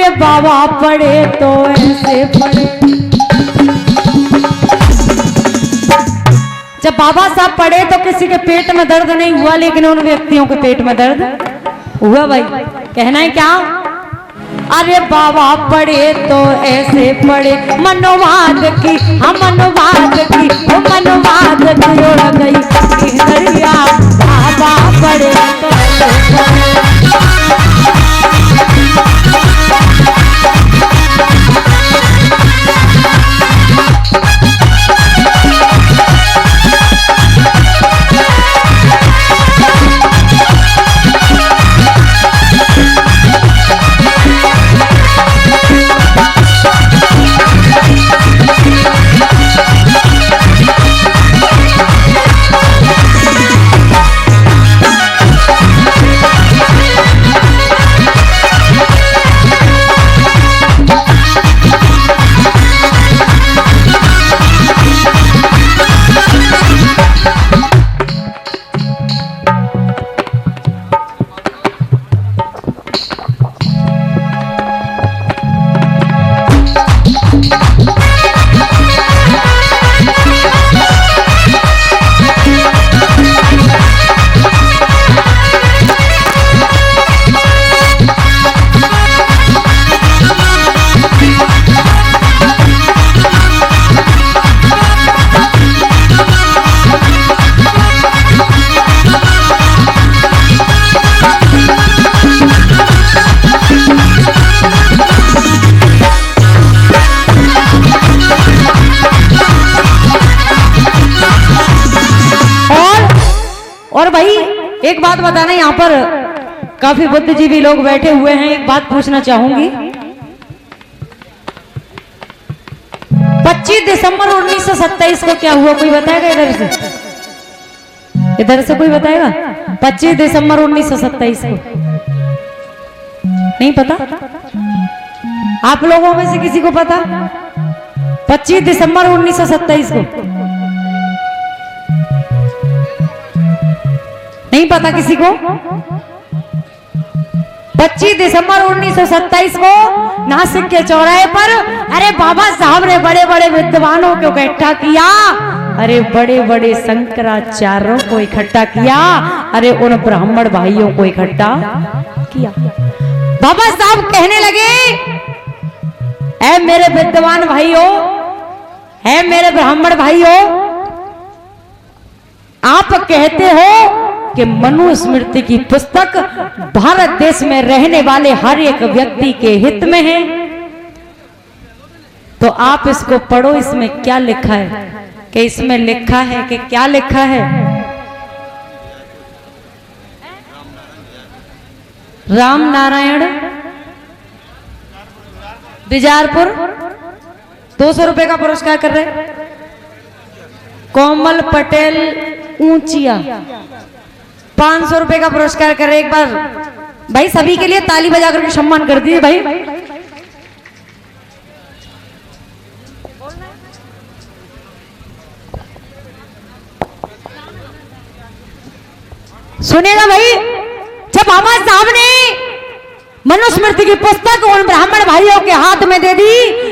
अरे बाबा पढ़े तो ऐसे पढ़े। जब बाबा साहब पढ़े तो किसी के पेट में दर्द नहीं हुआ, लेकिन उन व्यक्तियों के पेट में दर्द हुआ। भाई कहना है क्या? अरे बाबा पढ़े तो ऐसे पढ़े, मनोवाद की हम मनोवाद की वो मनोवाद की उड़ गई दरिया। बाबा पढ़े तो ऐसे पढ़े। और भाई एक बात बताना, यहाँ पर काफी बुद्धिजीवी लोग बैठे हुए हैं, एक बात पूछना चाहूंगी। 25 दिसंबर 1927 को क्या हुआ, कोई बताएगा इधर से? इधर से कोई बताएगा? 25 दिसंबर 1927 को नहीं पता? आप लोगों में से किसी को पता? 25 दिसंबर 1927 को नहीं पता किसी को? 25 दिसंबर 1927 को नासिक के चौराहे पर अरे बाबा साहब ने बड़े बड़े विद्वानों को इकट्ठा किया, अरे बड़े बड़े शंकराचार्यों को इकट्ठा किया, अरे उन ब्राह्मण भाइयों को इकट्ठा किया। बाबा साहब कहने लगे, ऐ मेरे विद्वान भाइयों, ऐ मेरे ब्राह्मण भाइयों, आप कहते हो कि मनुस्मृति की पुस्तक भारत देश में रहने वाले हर एक व्यक्ति के हित में है, तो आप इसको पढ़ो, इसमें क्या लिखा है? कि इसमें लिखा है कि क्या लिखा है? राम नारायण बिजारपुर 200 रुपए का पुरस्कार कर रहे। कोमल पटेल ऊंचिया 500 रुपए का पुरस्कार कर रहे। एक बार भाई सभी के लिए ताली बजा करके सम्मान कर दीजिए भाई। सुनेगा भाई, जब बाबा साहब ने मनुस्मृति की पुस्तक उन ब्राह्मण भाइयों के हाथ में दे दी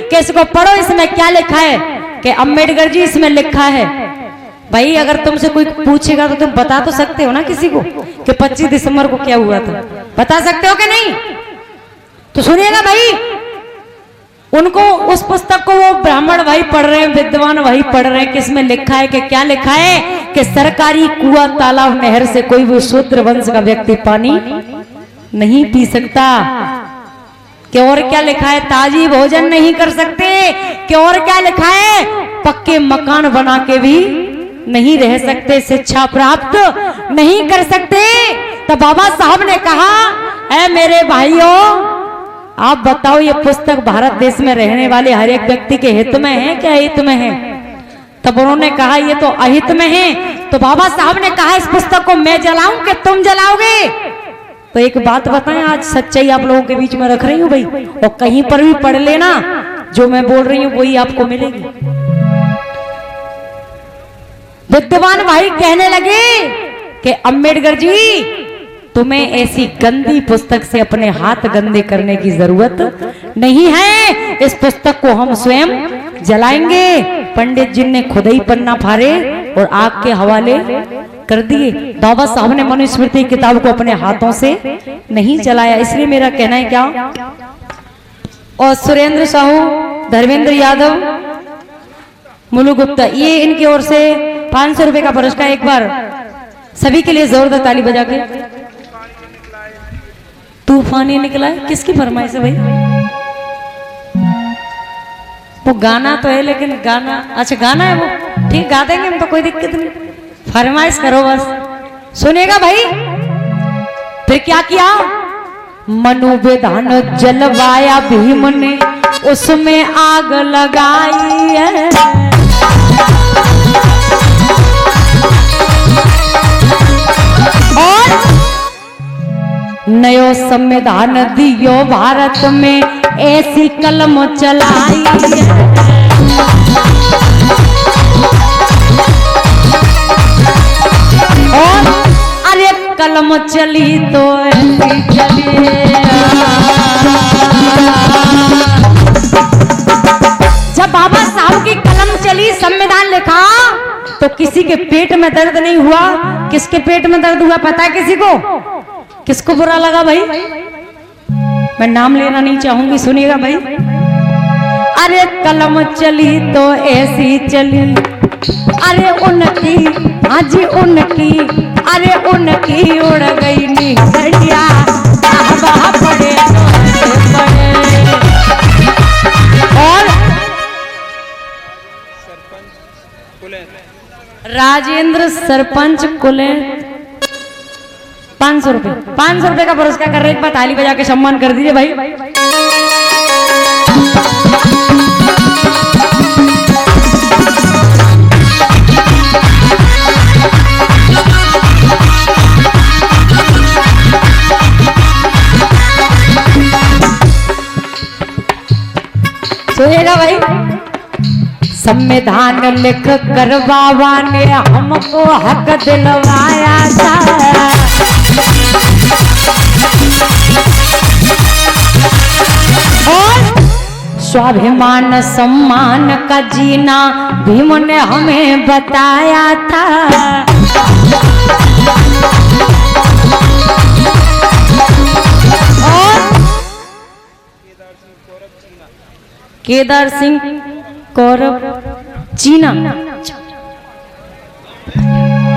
कि इसको पढ़ो, इसमें क्या लिखा है? कि अम्बेडकर जी इसमें लिखा है। भाई अगर तुमसे कोई पूछेगा तो तुम बता तो सकते हो ना किसी को कि 25 दिसंबर को क्या हुआ था? बता सकते हो कि नहीं? तो सुनिएगा भाई, उनको उस पुस्तक को वो ब्राह्मण भाई पढ़ रहे हैं, विद्वान भाई पढ़ रहे हैं, किसमें लिखा है कि क्या लिखा है? कि सरकारी कुआं तालाब नहर से कोई भी शूद्र वंश का व्यक्ति पानी नहीं पी सकता। कि और क्या लिखा है? ताजी भोजन नहीं कर सकते। कि और क्या लिखा है? पक्के मकान बना के भी नहीं रह सकते, शिक्षा प्राप्त नहीं कर सकते। तो बाबा साहब ने कहा, ऐ मेरे भाइयों, आप बताओ ये पुस्तक भारत देश में रहने वाले हर एक व्यक्ति के हित में है क्या हित में है? तब उन्होंने कहा ये तो अहित में है। तो बाबा साहब ने कहा इस पुस्तक को मैं जलाऊं कि तुम जलाओगे? तो एक बात बताएं, आज सच्चाई आप लोगों के बीच में रख रही हूं भाई, और कहीं पर भी पढ़ लेना, जो मैं बोल रही हूं वही आपको मिलेगी। विद्वान भाई कहने लगे कि अम्बेडकर जी तुम्हें ऐसी गंदी पुस्तक से अपने हाथ गंदे करने की जरूरत नहीं है। इस पुस्तक को हम स्वयं जलाएंगे। पंडित जी ने खुद ही पन्ना फाड़े और आग के हवाले कर दिए। बाबा साहब ने मनुस्मृति किताब को अपने हाथों से नहीं जलाया। इसलिए मेरा कहना है क्या, और सुरेंद्र साहू, धर्मेंद्र यादव, मुलू गुप्ता, ये इनकी ओर से 500 रुपए का पुरस्कार। एक बार सभी के लिए जोरदार ताली बजा के। तूफानी निकला है, किसकी फरमाइश है भाई? वो गाना तो है, लेकिन गाना, अच्छा गाना है वो, ठीक गा देंगे हम तो, कोई दिक्कत नहीं, फरमाइश करो बस। सुनेगा भाई? फिर क्या किया? मनुविधान जलवाया भीम ने, उसमें आग लगाई है। और नयो संविधान दियो भारत में, ऐसी कलम चलाई है। और अरे कलम चली तो ऐसी चली। जब बाबा साहब की कलम चली, संविधान लिखा, तो किसी के पेट में दर्द नहीं हुआ। किसके पेट में दर्द हुआ पता है किसी को? किसको बुरा लगा भाई? मैं नाम लेना नहीं चाहूंगी, सुनिएगा भाई। अरे कलम चली तो ऐसी चली, अरे उनकी, हाँ जी उनकी, अरे उनकी उड़ गई निगड़िया, पड़े और राजेंद्र सरपंच कुले 500 रुपए, 500 रुपए का पुरस्कार कर रहे। एक बार ताली बजा के सम्मान कर दीजिए भाई। सुनिएगा भाई। संविधान लिख कर बाबा ने हमको हक दिलवाया था। और स्वाभिमान सम्मान का जीना भीम ने हमें बताया था। और केदार सिंह कौरव चीना